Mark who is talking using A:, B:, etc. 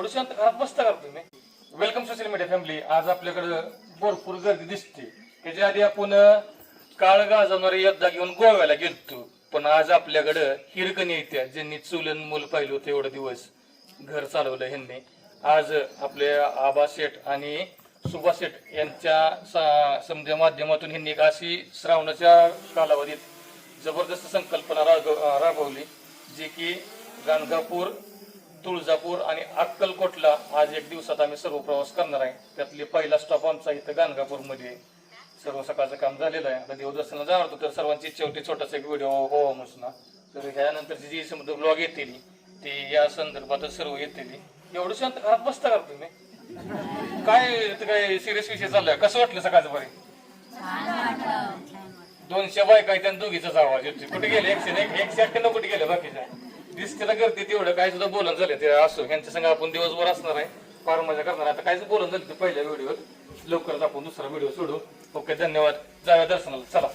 A: एवढं शांत घरात बसता का तुम्ही? Welcome social media family. आज आपल्याकडे भरपूर गर्दी दिसते. त्याच्या आधी आपण काळ गाजवणारे योद्धा घेऊन गोव्याला गेलतो, पण आज आपल्याकडं हिरकणी येत्या ज्यांनी चुलन मूल पाहिलं होतं एवढं दिवस घर चालवलं ह्यांनी. आज आपले आबा शेठ आणि सुभाष शेठ यांच्या समजा माध्यमातून ह्यांनी एक अशी श्रावणाच्या कालावधीत जबरदस्त संकल्पना राबवली, जी की गाणगापूर, तुळजापूर आणि अक्कलकोटला आज एक दिवसात आम्ही सर्व प्रवास करणार आहे. त्यातली पहिला स्टॉप आमचा इथं गाणगापूरमध्ये. सर्व सकाळचं काम झालेलं आहे. आता देवदर्शनाला जाणार होतो, तर सर्वांची इच्छा होती छोटासा एक व्हिडिओ व्हावा म्हणून. तर ह्यानंतरची जी समजा ब्लॉग येतील ती या संदर्भातच सर्व येतील. एवढं शांत घरात बसता का तुम्ही? काय सिरियस विषय चाललाय? कसं वाटलं सकाळचं बरे? 200 बायका त्या दोघीचाच आवाज येतोय. कुठे गेले? 198 कुठे गेले? बाकीच्या दिसतेला करते तेवढं काय सुद्धा बोलणं झालं ते असो. यांच्या संग आपण दिवसभर असणार आहे, फार मजा करणार. आता कायच बोलणं झालं ते पहिल्या व्हिडिओवर. लवकरच आपण दुसरा व्हिडिओ सोडू. ओके, धन्यवाद. जाऊया दर्शनाला, चला.